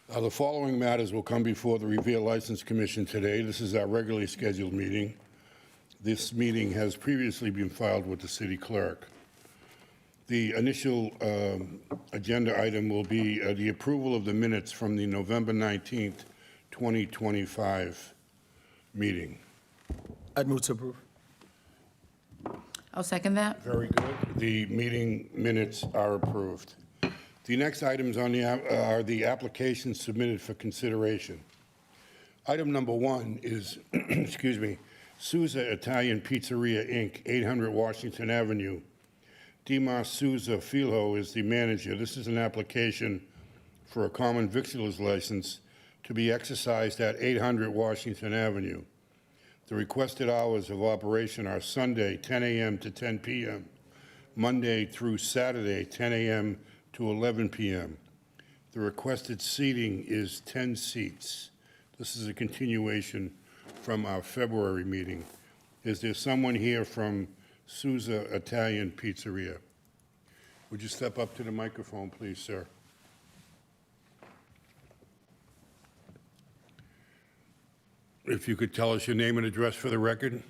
The following matters will come before the Revere License Commission today. This is our regularly scheduled meeting. This meeting has previously been filed with the city clerk. The initial agenda item will be the approval of the minutes from the November 19th, 2025 meeting. I'd move to approve. I'll second that. Very good. The meeting minutes are approved. The next items on the are the applications submitted for consideration. Item number one is, excuse me, Souza Italian Pizzeria, Inc., 800 Washington Avenue. Dimas Souza Filho is the manager. This is an application for a common victualer's license to be exercised at 800 Washington Avenue. The requested hours of operation are Sunday, 10 a.m. to 10 p.m., Monday through Saturday, 10 a.m. to 11 p.m. The requested seating is 10 seats. This is a continuation from our February meeting. Is there someone here from Souza Italian Pizzeria? Would you step up to the microphone, please, sir? If you could tell us your name and address for the record.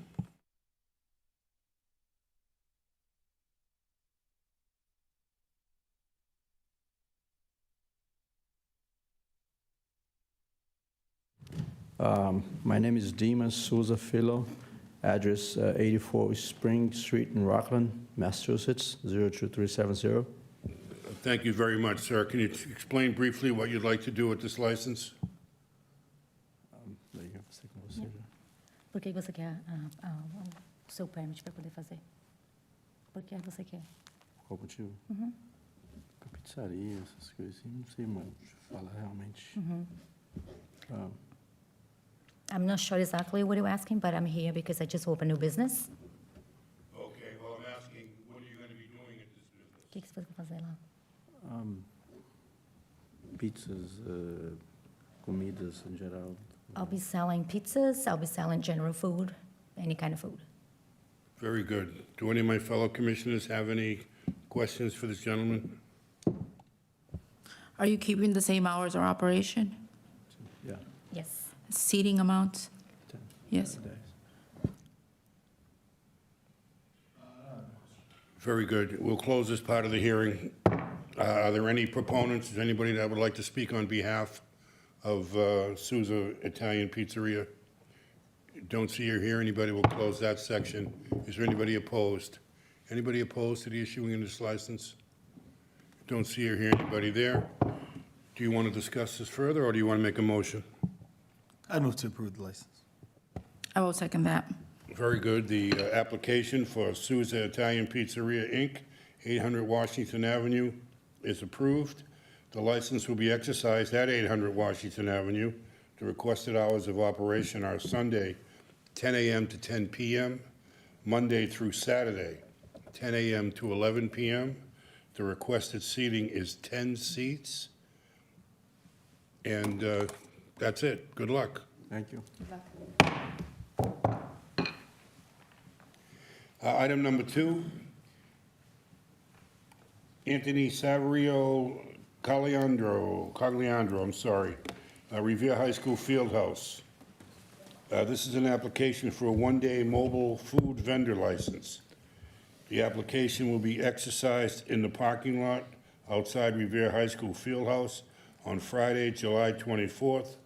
My name is Dimas Souza Filho, address 84 Spring Street in Rockland, Massachusetts, 02370. Thank you very much, sir. Can you explain briefly what you'd like to do with this license? Por que você quer o seu permit para poder fazer? Por que você quer? Qual o motivo? Com a pizzaria, essas coisas assim, não sei muito falar realmente. I'm not sure exactly what you're asking, but I'm here because I just opened a new business. Okay, well, I'm asking, what are you going to be doing at this business? O que você vai fazer lá? Pizzas, comidas em geral. I'll be selling pizzas, I'll be selling general food, any kind of food. Very good. Do any of my fellow commissioners have any questions for this gentleman? Are you keeping the same hours of operation? Yeah. Yes. Seating amount? 10 Yes. days. Very good. We'll close this part of the hearing. Are there any proponents? Is anybody that would like to speak on behalf of Souza Italian Pizzeria? Don't see or hear anybody. We'll close that section. Is there anybody opposed? Anybody opposed to the issuing of this license? Don't see or hear anybody there. Do you want to discuss this further, or do you want to make a motion? I'd move to approve the license. I will second that. Very good. The application for Souza Italian Pizzeria, Inc., 800 Washington Avenue is approved. The license will be exercised at 800 Washington Avenue. The requested hours of operation are Sunday, 10 a.m. to 10 p.m., Monday through Saturday, 10 a.m. to 11 p.m. The requested seating is 10 seats. And that's it. Good luck. Thank you. Item number 2, Anthony Saverio Cogliandro, I'm sorry, Revere High School Fieldhouse. This is an application for a one-day mobile food vendor license. The application will be exercised in the parking lot outside Revere High School Fieldhouse on Friday, July 24th,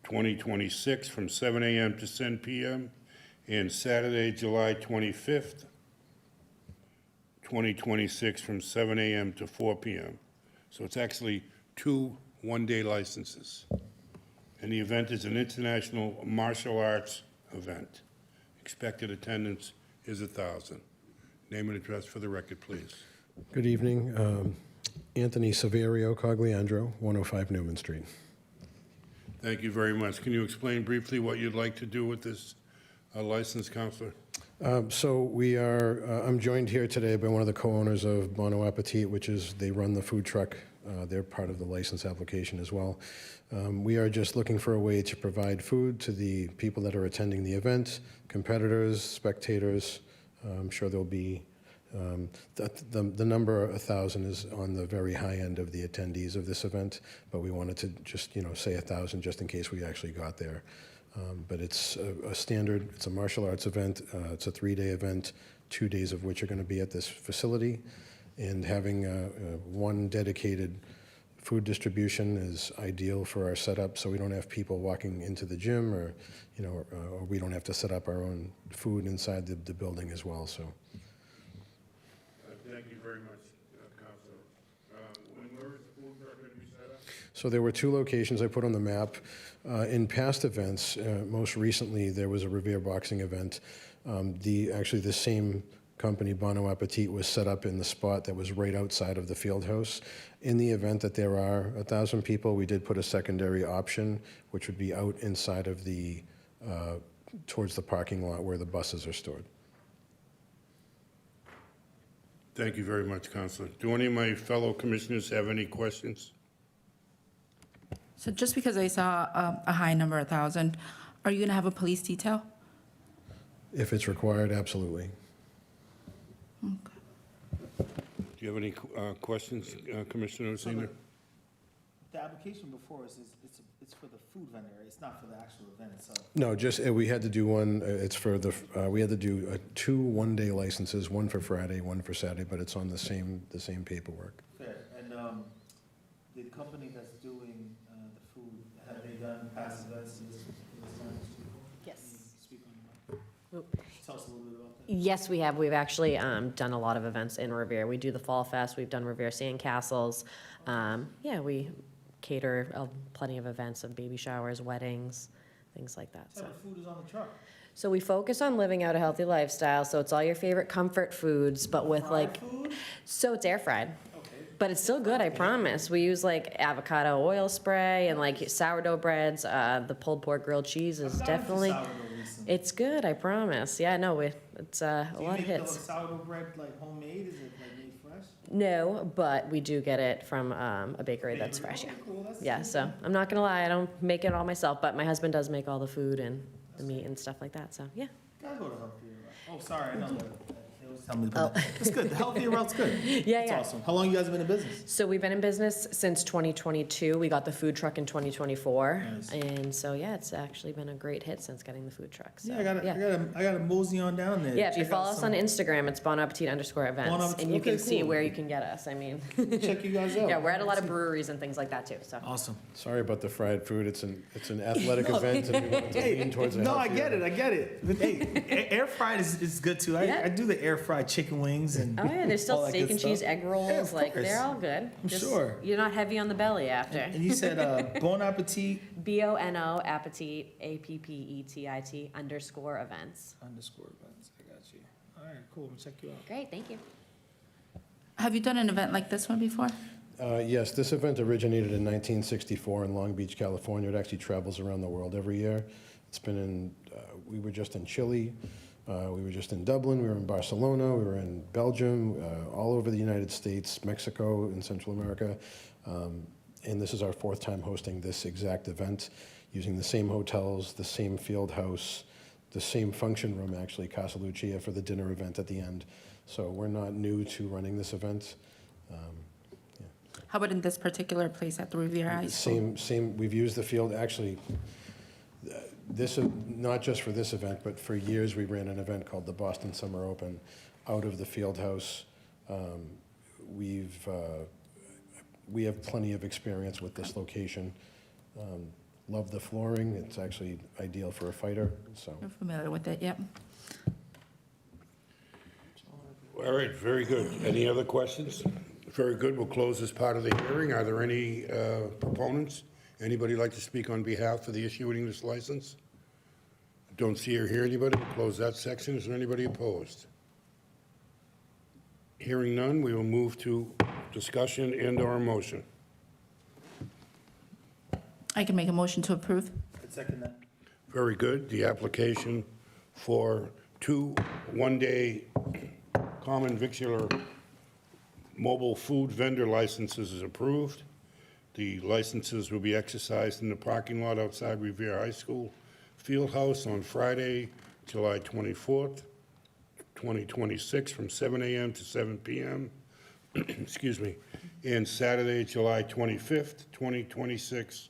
2026, from 7 a.m. to 10 p.m., and Saturday, July 25th, 2026, from 7 a.m. to 4 p.m. So it's actually 2 one-day licenses. And the event is an international martial arts event. Expected attendance is 1,000. Name and address for the record, please. Good evening. Anthony Saverio Cogliandro, 105 Newman Street. Thank you very much. Can you explain briefly what you'd like to do with this license, Counselor? I'm joined here today by one of the co-owners of Bono Appetit, which is, they run the food truck. They're part of the license application as well. We are just looking for a way to provide food to the people that are attending the event, competitors, spectators. I'm sure there'll be The number 1,000 is on the very high end of the attendees of this event, but we wanted to just, say 1,000 just in case we actually got there. But it's a standard, it's a martial arts event. It's a 3-day event, 2 days of which are going to be at this facility. And having one dedicated food distribution is ideal for our setup, so we don't have people walking into the gym or, or we don't have to set up our own food inside the building as well, so. Thank you very much, Counselor. Where is the food truck going to be set up? So there were 2 locations I put on the map. In past events, most recently, there was a Revere boxing event. Actually, the same company, Bono Appetit, was set up in the spot that was right outside of the field house. In the event that there are 1,000 people, we did put a secondary option, which would be out inside of towards the parking lot where the buses are stored. Thank you very much, Counselor. Do any of my fellow commissioners have any questions? So just because I saw a high number, 1,000, are you going to have a police detail? If it's required, absolutely. Do you have any questions, Commissioner Osina? The application before us it's for the food vendor, it's not for the actual event itself. No, just, we had to do one, it's for we had to do 2 one-day licenses, one for Friday, one for Saturday, but it's on the same paperwork. Fair, and the company that's doing the food, have they done past events in this time? Yes. Speak on that. Oop. Tell us a little bit about that. Yes, we have. We've actually done a lot of events in Revere. We do the Fall Fest. We've done Revere Sandcastles. Yeah, we cater plenty of events of baby showers, weddings, things like that. What type of food is on the truck? So we focus on living out a healthy lifestyle. So it's all your favorite comfort foods, but with like, Fried food? so it's air fried. Okay. But it's still good, I promise. We use like avocado oil spray and like sourdough breads. The pulled pork grilled cheese is I've gotten into definitely, sourdough recently. it's good, I promise. Yeah, no, it's a Do you lot of make hits. the sourdough bread like homemade? Is it like made fresh? No, but we do get it from a bakery that's Bakery? fresh, yeah. Okay, cool, that's Yeah, cool. so I'm not gonna lie, I don't make it all myself, but my husband does make all the food and the meat and stuff like that, so, yeah. Gotta go to healthier route. Oh, sorry, I know that. They always tell me to put that. It's good, the healthier route's good. Yeah, That's yeah. awesome. How long you guys been in business? So we've been in business since 2022. We got the food truck in 2024. Nice. And so, yeah, it's actually been a great hit since getting the food truck, so, Yeah, I gotta mosey on down there. Yeah, if you Check follow out us some- on Instagram, it's Bon Appetit _events, Appetit, and you can okay, see cool. where you can get us, I mean. Check you guys out. Yeah, we're at a lot of breweries and things like that too, so. Awesome. Sorry about the fried food. It's an athletic event, and we wanted to lean towards a No, I healthier- get it. But hey, air fried is good too. Yeah. I do the air fried chicken wings and. Oh yeah, there's all still that steak good and cheese, stuff. egg rolls, Yeah, of like course. they're all good. I'm sure. You're not heavy on the belly after. And you said Bon Appetit BONO Appetit APPETIT _ events. _ events. I got you. All right, cool. I'm gonna check you out. Great, thank you. Have you done an event like this one before? Yes, this event originated in 1964 in Long Beach, California. It actually travels around the world every year. It's been in, we were just in Chile, we were just in Dublin, we were in Barcelona, we were in Belgium, all over the United States, Mexico, and Central America. And this is our 4th time hosting this exact event, using the same hotels, the same field house, the same function room, actually, Casa Lucia, for the dinner event at the end. So we're not new to running this event. How about in this particular place at the Riviera High School? Same, we've used the field, actually, this, not just for this event, but for years, we ran an event called the Boston Summer Open out of the field house. We have plenty of experience with this location. Love the flooring, it's actually ideal for a fighter, so. You're familiar with it, yep. All right, very good. Any other questions? Very good. We'll close this part of the hearing. Are there any proponents? Anybody like to speak on behalf of the issuing this license? Don't see or hear anybody. We'll close that section. Is there anybody opposed? Hearing none, we will move to discussion and/or motion. I can make a motion to approve. I'd second that. Very good. The application for 2 one-day common victular mobile food vendor licenses is approved. The licenses will be exercised in the parking lot outside Revere High School Fieldhouse on Friday, July 24th, 2026, from 7 a.m. to 7 p.m. Excuse me. And Saturday, July 25th, 2026,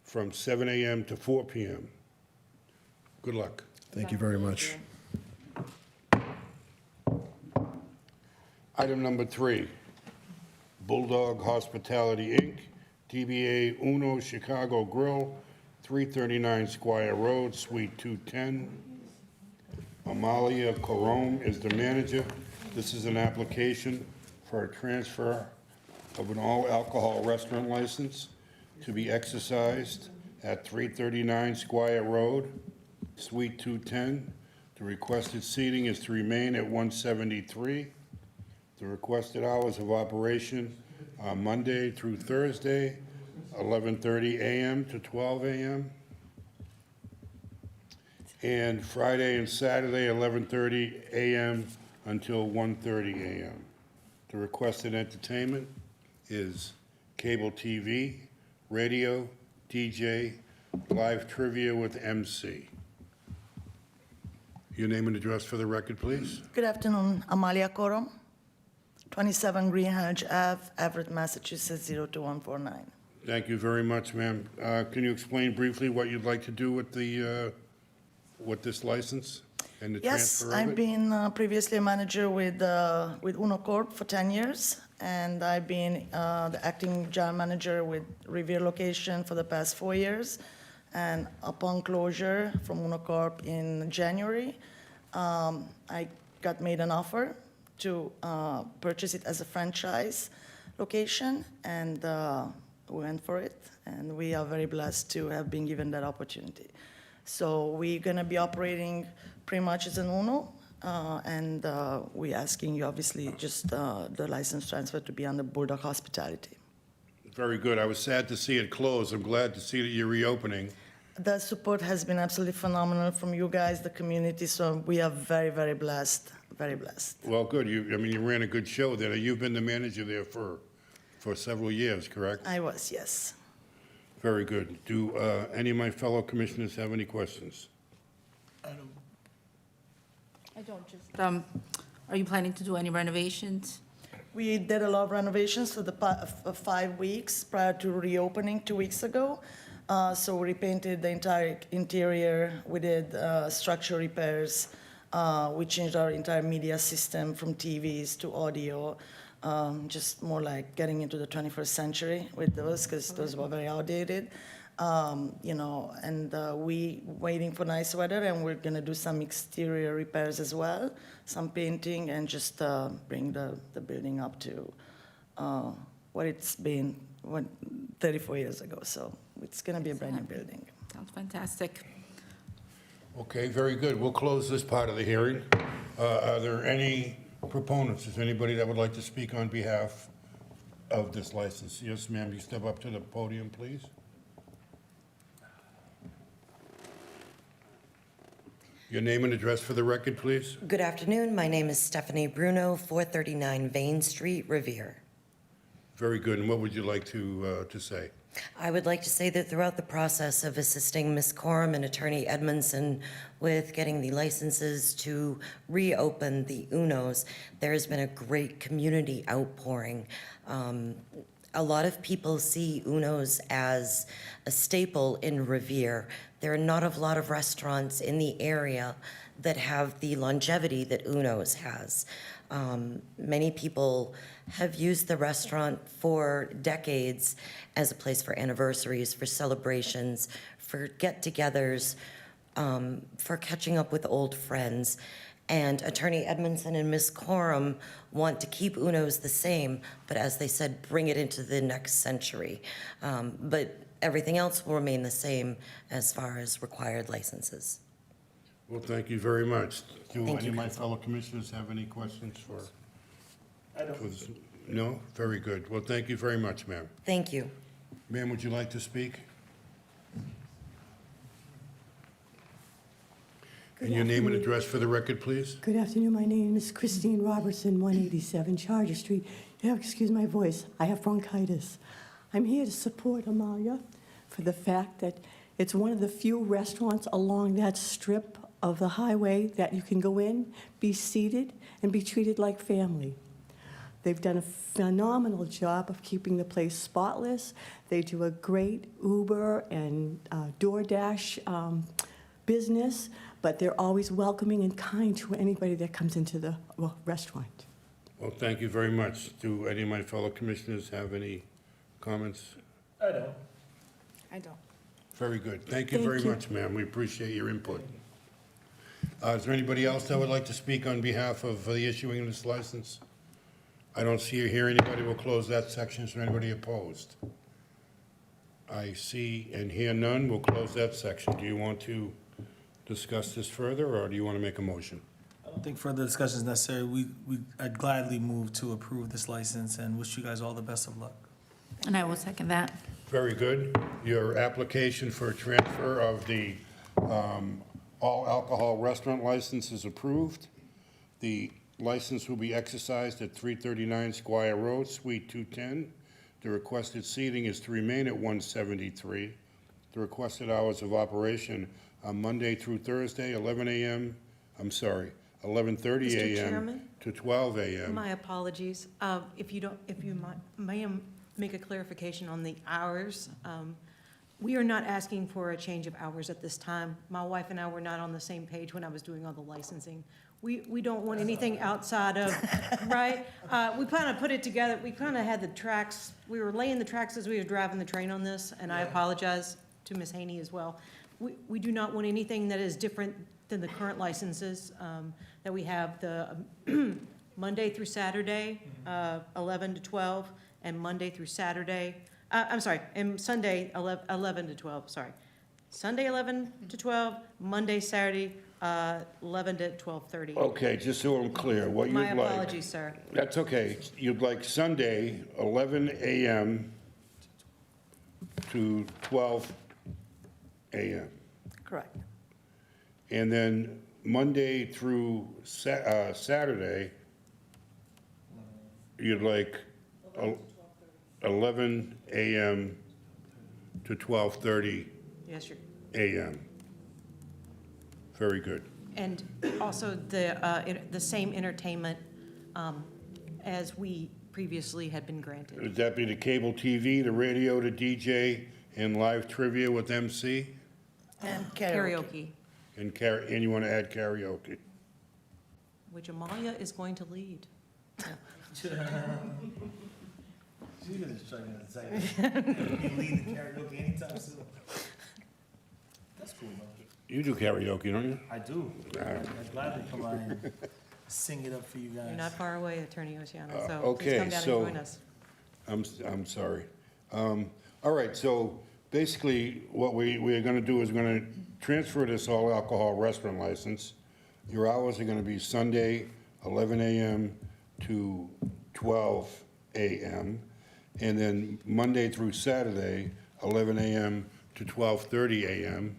from 7 a.m. to 4 p.m. Good luck. Thank you very much. Item number 3, Bulldog Hospitality, Inc., DBA Uno Chicago Grill, 339 Squire Road, Suite 210. Amalia Corome is the manager. This is an application for a transfer of an all-alcohol restaurant license to be exercised at 339 Squire Road, Suite 210. The requested seating is to remain at 173. The requested hours of operation are Monday through Thursday, 11:30 a.m. to 12 a.m. And Friday and Saturday, 11:30 a.m. until 1:30 a.m. The requested entertainment is cable TV, radio, DJ, live trivia with MC. Your name and address for the record, please. Good afternoon, Amalia Corum, 27 Greenhalgh Ave, Everett, Massachusetts, 02149. Thank you very much, ma'am. Can you explain briefly what you'd like to do with the, with this license and the Yes, transfer of I've it? been previously a manager with Uno Corp for 10 years, and I've been the acting general manager with Revere location for the past 4 years. And upon closure from Uno Corp in January, I got made an offer to purchase it as a franchise location, and we went for it, and we are very blessed to have been given that opportunity. So we're gonna be operating pretty much as an Uno, and we're asking you, obviously, just the license transfer to be under Bulldog Hospitality. Very good. I was sad to see it close. I'm glad to see that you're reopening. The support has been absolutely phenomenal from you guys, the community, so we are very, very blessed, very blessed. Well, good. I mean, you ran a good show there. You've been the manager there for several years, correct? I was, yes. Very good. Do any of my fellow commissioners have any questions? I don't just, are you planning to do any renovations? We did a lot of renovations for the 5 weeks prior to reopening 2 weeks ago. So we repainted the entire interior, we did structural repairs, we changed our entire media system from TVs to audio, just more like getting into the 21st century with those, because those were very outdated. You know, and we waiting for nice weather, and we're gonna do some exterior repairs as well, some painting, and just bring the building up to what it's been 34 years ago. So it's gonna be a brand new building. Sounds fantastic. Okay, very good. We'll close this part of the hearing. Are there any proponents? Is there anybody that would like to speak on behalf of this license? Yes, ma'am, you step up to the podium, please. Your name and address for the record, please. Good afternoon. My name is Stephanie Bruno, 439 Vane Street, Revere. Very good. And what would you like to say? I would like to say that throughout the process of assisting Ms. Corum and Attorney Edmondson with getting the licenses to reopen the Unos, there has been a great community outpouring. A lot of people see Unos as a staple in Revere. There are not a lot of restaurants in the area that have the longevity that Unos has. Many people have used the restaurant for decades as a place for anniversaries, for celebrations, for get-togethers, for catching up with old friends. And Attorney Edmondson and Ms. Corum want to keep Uno's the same, but as they said, bring it into the next century. But everything else will remain the same as far as required licenses. Well, thank you very much. Do Thank any you, of my Council. fellow commissioners have any questions for? I don't. for this? No? Very good. Well, thank you very much, ma'am. Thank you. Ma'am, would you like to speak? And your name and address for the record, please? Good afternoon. My name is Christine Robertson, 187 Charger Street. You have to excuse my voice. I have bronchitis. I'm here to support Amalia for the fact that it's one of the few restaurants along that strip of the highway that you can go in, be seated, and be treated like family. They've done a phenomenal job of keeping the place spotless. They do a great Uber and DoorDash business, but they're always welcoming and kind to anybody that comes into the restaurant. Well, thank you very much. Do any of my fellow commissioners have any comments? I don't. I don't. Very good. Thank you Thank very you. much, ma'am. We appreciate your input. Is there anybody else that would like to speak on behalf of the issuing of this license? I don't see or hear anybody. We'll close that section. Is there anybody opposed? I see and hear none. We'll close that section. Do you want to discuss this further, or do you want to make a motion? I don't think further discussion is necessary. I'd gladly move to approve this license and wish you guys all the best of luck. And I will second that. Very good. Your application for transfer of the all alcohol restaurant license is approved. The license will be exercised at 339 Squire Road, Suite 210. The requested seating is to remain at 173. The requested hours of operation are Monday through Thursday, 11:30 Mr. a.m. Chairman? to 12 a.m. My apologies. If you may make a clarification on the hours. We are not asking for a change of hours at this time. My wife and I were not on the same page when I was doing all the licensing. We don't want anything outside of, right? We kind of put it together, we kind of had the tracks, we were laying the tracks as we were driving the train on this, and I apologize to Ms. Haney as well. We do not want anything that is different than the current licenses, that we have the Monday through Saturday, 11 to 12, and Monday through Saturday, and Sunday, 11 to 12, sorry. Sunday, 11 to 12, Monday, Saturday, 11 to 12:30. Okay, just so I'm clear, what you'd like. My apologies, sir. That's okay. You'd like Sunday, 11 a.m. to 12 a.m. Correct. And then Monday through Saturday, you'd like 11 a.m. to 12:30 Yes, sir. a.m. Very good. And also the same entertainment as we previously had been granted. Would that be the cable TV, the radio, the DJ, and live trivia with MC? And karaoke. Karaoke, And you want to add karaoke? which Amalia is going to lead. She was struggling to say. You lead the karaoke anytime soon. That's cool, though. You do karaoke, don't you? I do. I'd gladly come by and sing it up for you guys. You're not far away, Attorney Oceano, so okay, please come down so- and join us. I'm sorry. All right, so basically, what we're going to do is we're going to transfer this all alcohol restaurant license. Your hours are going to be Sunday, 11 a.m. to 12 a.m., and then Monday through Saturday, 11 a.m. to 12:30 a.m.,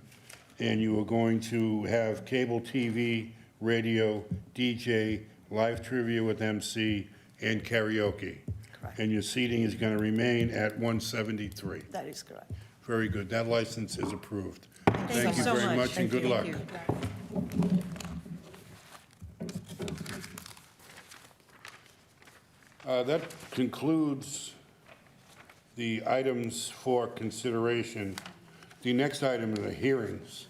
and you are going to have cable TV, radio, DJ, live trivia with MC, and karaoke. Correct. And your seating is going to remain at 173. That is correct. Very good. That license is approved. Thank you so very much and Thank good you. luck. Thank you. That concludes the items for consideration. The next item are the hearings.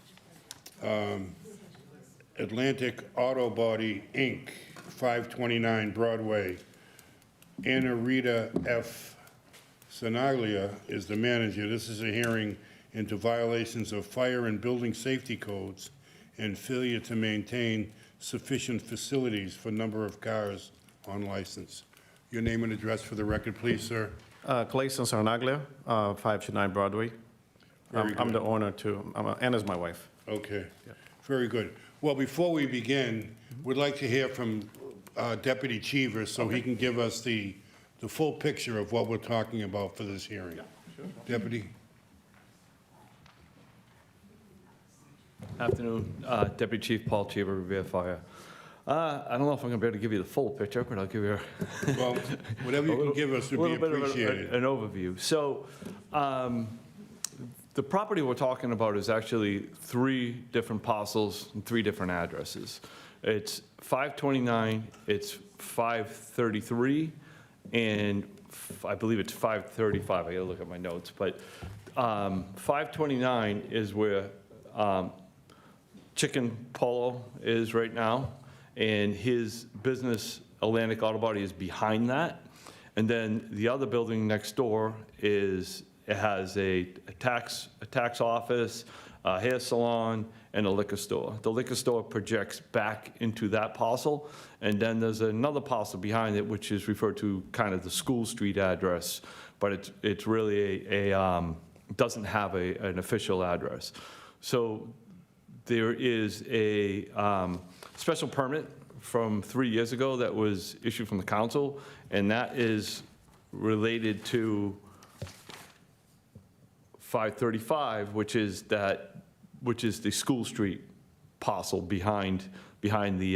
Atlantic Auto Body, Inc., 529 Broadway. Anna Rita F. Sanaglia is the manager. This is a hearing into violations of fire and building safety codes and failure to maintain sufficient facilities for number of cars on license. Your name and address for the record, please, sir. Clayson Sarnaglia, 529 Broadway. Very I'm good. the owner too. Anna's my wife. Okay, very good. Well, before we begin, we'd like to hear from Deputy Cheever so he can give us the full picture of what we're talking about for this hearing. Deputy? Afternoon, Deputy Chief Paul Cheever, Revere Fire. I don't know if I'm going to be able to give you the full picture, but I'll give you Well, whatever you can give us would be a little bit of appreciated. an overview. So The property we're talking about is actually 3 different parcels and 3 different addresses. It's 529, it's 533, and I believe it's 535. I gotta look at my notes, but 529 is where Chicken Polo is right now, and his business, Atlantic Auto Body, is behind that. And then the other building next door is, it has a tax office, a hair salon, and a liquor store. The liquor store projects back into that parcel, and then there's another parcel behind it, which is referred to kind of the School Street address, but it's really doesn't have an official address. So there is a special permit from 3 years ago that was issued from the council, and that is related to 535, which is the School Street parcel behind the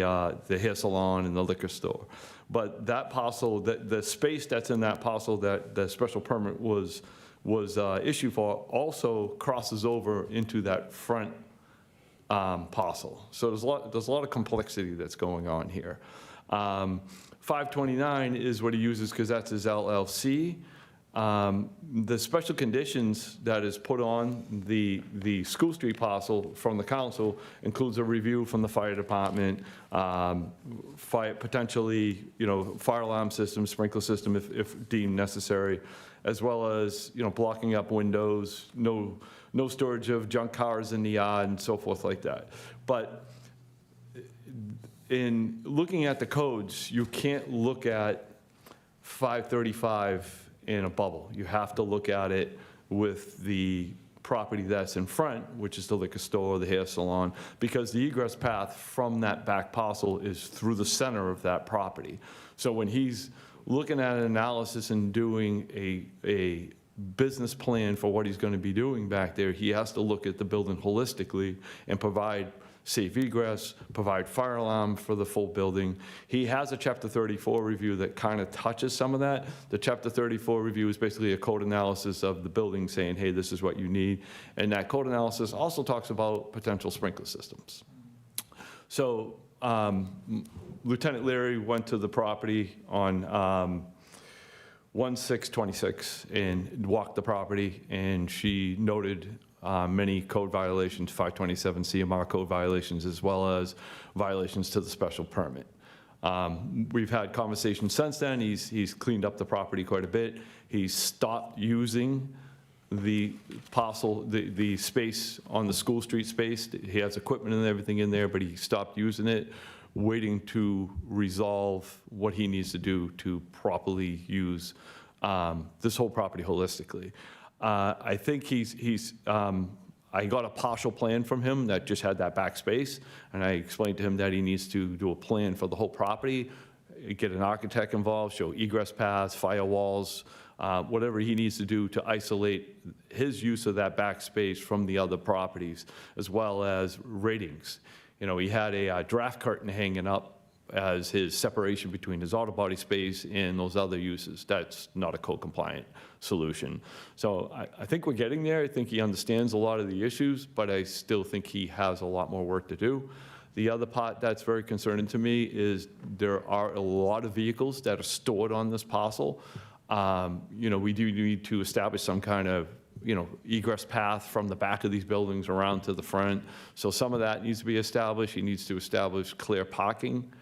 hair salon and the liquor store. But that parcel, the space that's in that parcel that the special permit was issued for also crosses over into that front parcel. So there's a lot of complexity that's going on here. 529 is what he uses because that's his LLC. The special conditions that is put on the School Street parcel from the council includes a review from the fire department, potentially, fire alarm system, sprinkler system if deemed necessary, as well as, blocking up windows, no storage of junk cars in the yard and so forth like that. But in looking at the codes, you can't look at 535 in a bubble. You have to look at it with the property that's in front, which is the liquor store, the hair salon, because the egress path from that back parcel is through the center of that property. So when he's looking at an analysis and doing a business plan for what he's going to be doing back there, he has to look at the building holistically and provide safe egress, provide fire alarm for the full building. He has a Chapter 34 review that kind of touches some of that. The Chapter 34 review is basically a code analysis of the building saying, hey, this is what you need. And that code analysis also talks about potential sprinkler systems. So Lieutenant Leary went to the property on 1/6/26 and walked the property, and she noted many code violations, 527 CMR code violations, as well as violations to the special permit. We've had conversations since then. He's cleaned up the property quite a bit. He's stopped using the parcel, the space on the School Street space. He has equipment and everything in there, but he stopped using it, waiting to resolve what he needs to do to properly use this whole property holistically. I think I got a partial plan from him that just had that back space, and I explained to him that he needs to do a plan for the whole property, get an architect involved, show egress paths, firewalls, whatever he needs to do to isolate his use of that back space from the other properties, as well as ratings. He had a draft curtain hanging up as his separation between his auto body space and those other uses. That's not a code compliant solution. So I think we're getting there. I think he understands a lot of the issues, but I still think he has a lot more work to do. The other part that's very concerning to me is there are a lot of vehicles that are stored on this parcel. We do need to establish some kind of egress path from the back of these buildings around to the front. So some of that needs to be established. He needs to establish clear parking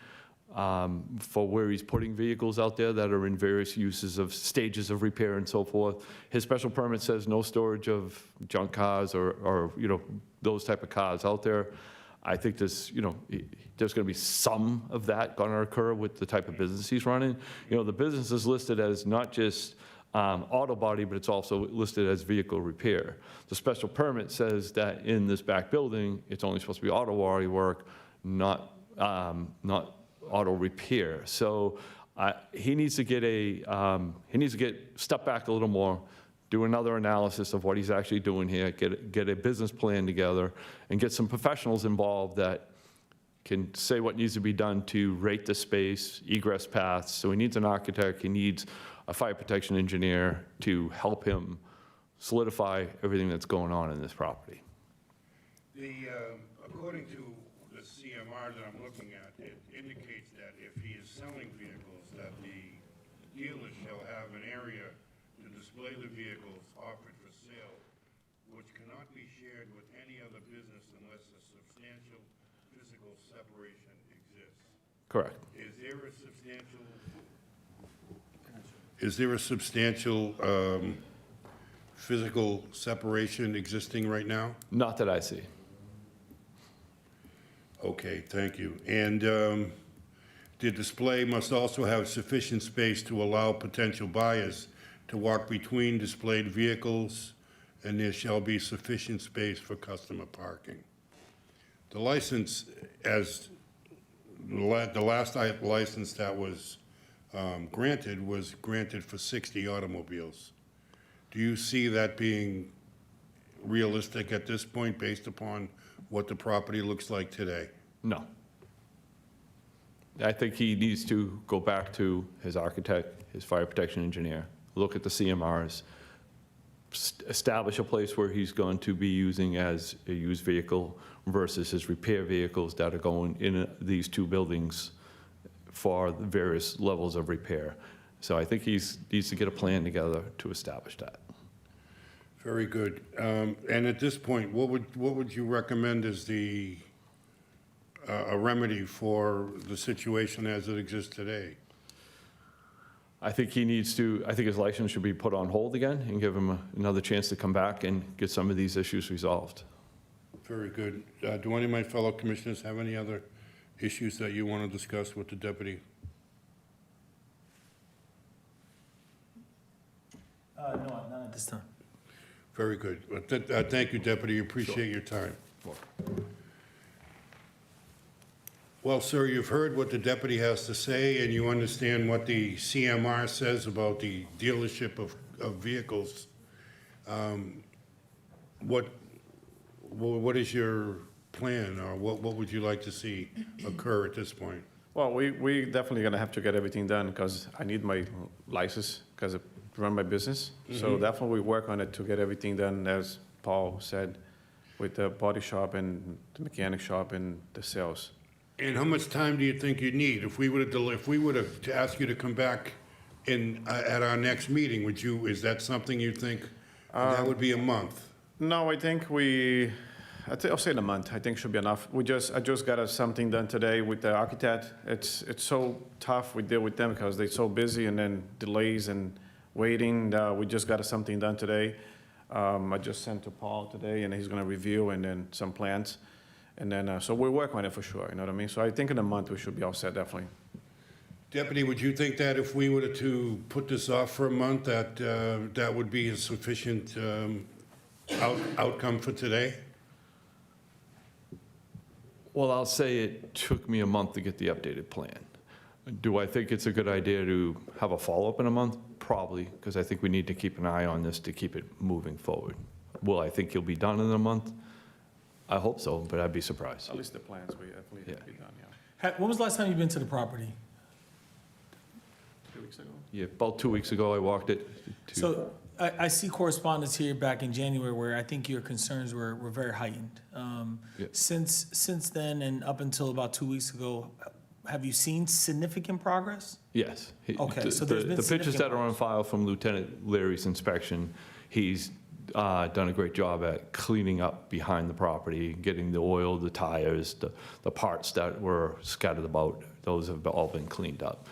for where he's putting vehicles out there that are in various uses of stages of repair and so forth. His special permit says no storage of junk cars or those type of cars out there. I think there's going to be some of that going to occur with the type of business he's running. The business is listed as not just auto body, but it's also listed as vehicle repair. The special permit says that in this back building, it's only supposed to be auto body work, not auto repair. So he needs to get step back a little more, do another analysis of what he's actually doing here, get a business plan together, and get some professionals involved that can say what needs to be done to rate the space, egress paths. So he needs an architect, he needs a fire protection engineer to help him solidify everything that's going on in this property. According to the CMR that I'm looking at, it indicates that if he is selling vehicles, that the dealer shall have an area to display the vehicles offered for sale, which cannot be shared with any other business unless a substantial physical separation exists. Correct. Is there a substantial physical separation existing right now? Not that I see. Okay, thank you. And the display must also have sufficient space to allow potential buyers to walk between displayed vehicles, and there shall be sufficient space for customer parking. The license, as the last license that was granted for 60 automobiles. Do you see that being realistic at this point based upon what the property looks like today? No. I think he needs to go back to his architect, his fire protection engineer, look at the CMRs, establish a place where he's going to be using as a used vehicle versus his repair vehicles that are going in these two buildings for the various levels of repair. So I think he needs to get a plan together to establish that. Very good. And at this point, what would you recommend as a remedy for the situation as it exists today? I think his license should be put on hold again and give him another chance to come back and get some of these issues resolved. Very good. Do any of my fellow commissioners have any other issues that you want to discuss with the deputy? No, not at this time. Very good. Thank you, Deputy. Appreciate your time. Well, sir, you've heard what the deputy has to say, and you understand what the CMR says about the dealership of vehicles. What is your plan, or what would you like to see occur at this point? Well, we definitely gonna have to get everything done because I need my license because I run my business. So definitely we work on it to get everything done, as Paul said, with the body shop and the mechanic shop and the sales. And how much time do you think you need? If we were to ask you to come back at our next meeting, is that something you think that would be a month? No, I think I'll say in a month. I think should be enough. I just got something done today with the architect. It's so tough we deal with them because they're so busy and then delays and waiting. We just got something done today. I just sent to Paul today and he's gonna review and then some plans. And then, so we'll work on it for sure, you know what I mean? So I think in a month we should be all set, definitely. Deputy, would you think that if we were to put this off for a month, that would be a sufficient outcome for today? Well, I'll say it took me a month to get the updated plan. Do I think it's a good idea to have a follow-up in a month? Probably, because I think we need to keep an eye on this to keep it moving forward. Will I think you'll be done in a month? I hope so, but I'd be surprised. At least the plans we definitely have to be done, When was the last time you've been to the property? 2 weeks ago? Yeah, about 2 weeks ago, I walked it. So I see correspondence here back in January where I think your concerns were very heightened. Yeah. Since then and up until about 2 weeks ago, have you seen significant progress? Yes. Okay, so there's been The pictures that are on significant file from Lieutenant Leary's inspection, he's done a great job at cleaning up behind the property, getting the oil, the tires, the parts that were scattered about. Those have all been cleaned up.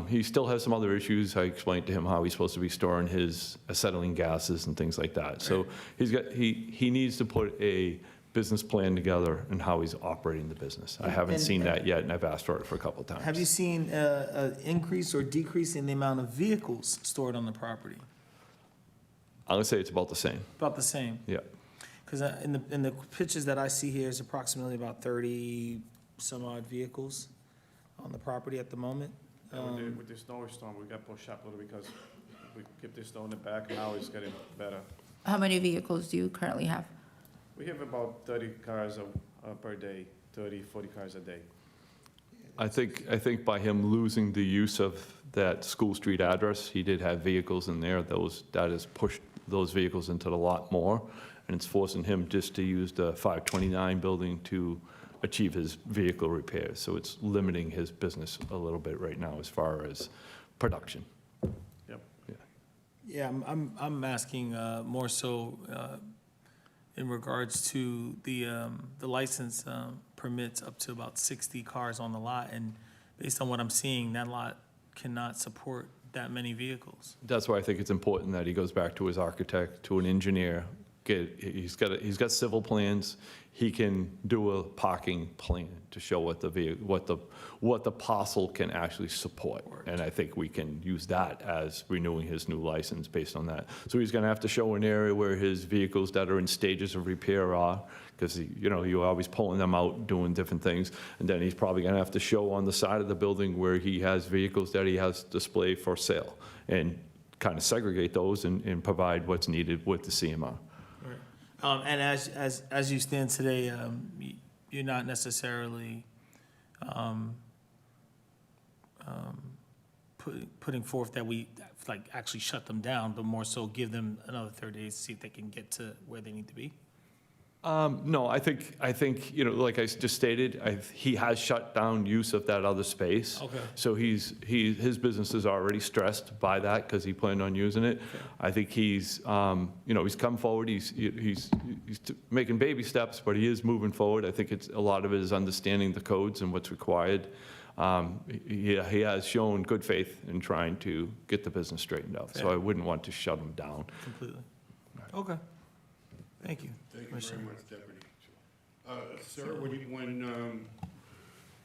He still has some other issues. I explained to him how he's supposed to be storing his acetylene gases and things like that. So he needs to put a business plan together and how he's operating the business. I haven't seen that yet, and I've asked for it for a couple of times. Have you seen an increase or decrease in the amount of vehicles stored on the property? I'm gonna say it's about the same. About the same? Yeah. Because in the pictures that I see here is approximately about 30 some odd vehicles on the property at the moment. With the snowstorm, we got pushed up a little because we kept the snow in the back, now it's getting better. How many vehicles do you currently have? We have about 30 cars per day, 30, 40 cars a day. I think by him losing the use of that School Street address, he did have vehicles in there. That has pushed those vehicles into the lot more, and it's forcing him just to use the 529 building to achieve his vehicle repairs. So it's limiting his business a little bit right now as far as production. Yep. Yeah, I'm asking more so in regards to the license permits up to about 60 cars on the lot, and based on what I'm seeing, that lot cannot support that many vehicles. That's why I think it's important that he goes back to his architect, to an engineer. He's got civil plans. He can do a parking plan to show what the parcel can actually support. And I think we can use that as renewing his new license based on that. So he's gonna have to show an area where his vehicles that are in stages of repair are, because, you're always pulling them out, doing different things. And then he's probably gonna have to show on the side of the building where he has vehicles that he has displayed for sale, and kind of segregate those and provide what's needed with the CMR. And as you stand today, you're not necessarily putting forth that we actually shut them down, but more so give them another 30 days to see if they can get to where they need to be. No, I think, like I just stated, he has shut down use of that other space. Okay. So his business is already stressed by that because he planned on using it. I think he's come forward, he's making baby steps, but he is moving forward. I think a lot of it is understanding the codes and what's required. He has shown good faith in trying to get the business straightened out. So I wouldn't want to shut him down. Completely. Okay. Thank you. Thank you very much, Deputy. Sir,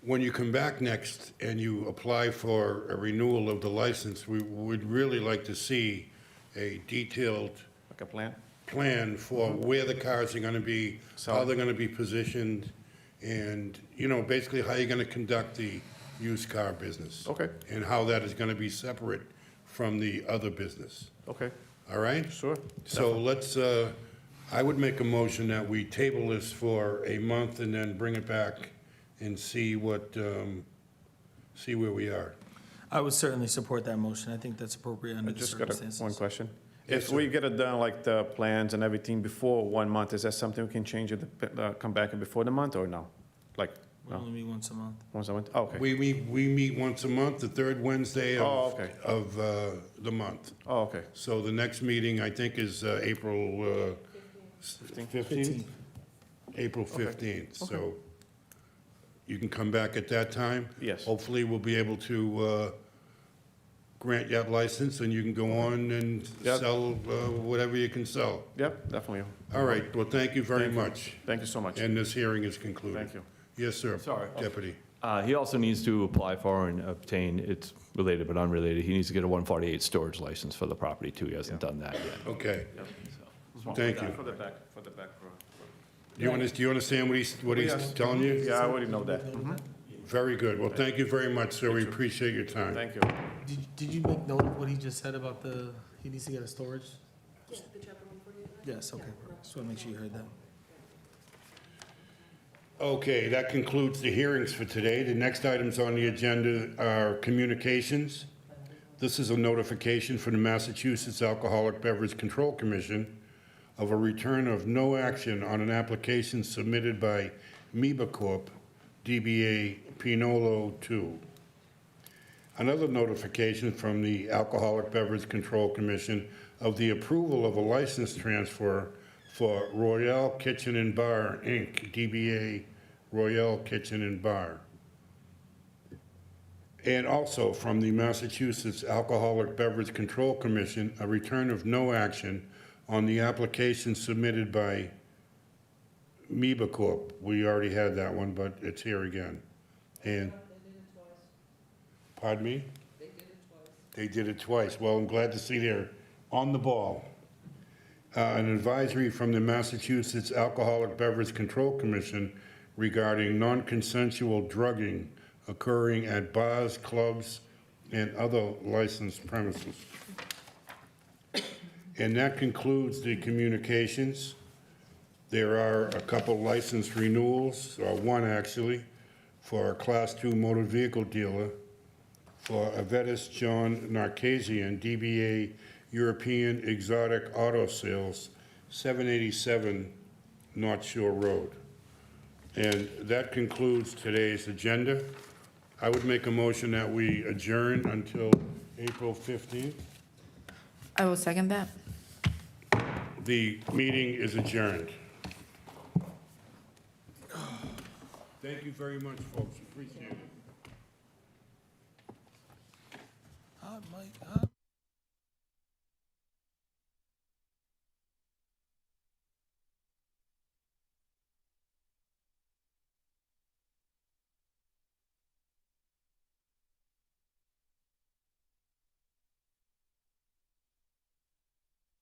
when you come back next and you apply for a renewal of the license, we would really like to see a detailed Like a plan? plan for where the cars are going to be, how they're going to be positioned, and, basically how you're going to conduct the used car business. Okay. And how that is going to be separate from the other business. Okay, All right? sure. So let's, I would make a motion that we table this for a month and then bring it back and see where we are. I would certainly support that motion. I think that's appropriate I under the just got circumstances. one question. Yes, If we get it done, like the plans and everything before 1 month, is that something we can change it, come back before the month or no? Like, We only meet once a month. once a month? Oh, okay. We meet once a month, the third Wednesday Oh, okay. of the month. Oh, okay. So the next meeting, I think, is April 15th? April 15th, so you can come back at that time? Yes. Hopefully, we'll be able to grant you that license, and you can go on and Yep. sell whatever you can sell. Yep, definitely. All right, well, thank you very Thank you. much. Thank you so much. And this hearing is concluded. Thank you. Yes, sir. Sorry. Deputy. He also needs to apply for and obtain, it's related but unrelated, he needs to get a 148 storage license for the property too. He hasn't done that yet. Okay. So, Thank you. For the back row. Do you understand what he's Yes. telling you? Yeah, I already know that. Very good. Well, thank you very much, sir. We appreciate your time. Thank you. Did you make note of what he just said about he needs to get a storage? Yes, okay. Just want to make sure you heard that. Okay, that concludes the hearings for today. The next items on the agenda are communications. This is a notification from the Massachusetts Alcoholic Beverage Control Commission of a return of no action on an application submitted by Meba Corp., DBA Pinolo 2. Another notification from the Alcoholic Beverage Control Commission of the approval of a license transfer for Royale Kitchen and Bar, Inc., DBA Royale Kitchen and Bar. And also from the Massachusetts Alcoholic Beverage Control Commission, a return of no action on the application submitted by Meba Corp. We already had that one, but it's here again. And, pardon me? They did it twice. Well, I'm glad to see they're on the ball. An advisory from the Massachusetts Alcoholic Beverage Control Commission regarding non-consensual drugging occurring at bars, clubs, and other licensed premises. And that concludes the communications. There are a couple license renewals, or one actually, for a Class II motor vehicle dealer for Avedis John Narcassian, DBA European Exotic Auto Sales, 787 North Shore Road. And that concludes today's agenda. I would make a motion that we adjourn until April 15th. I will second that. The meeting is adjourned. Thank you very much, folks. Appreciate it. Mike,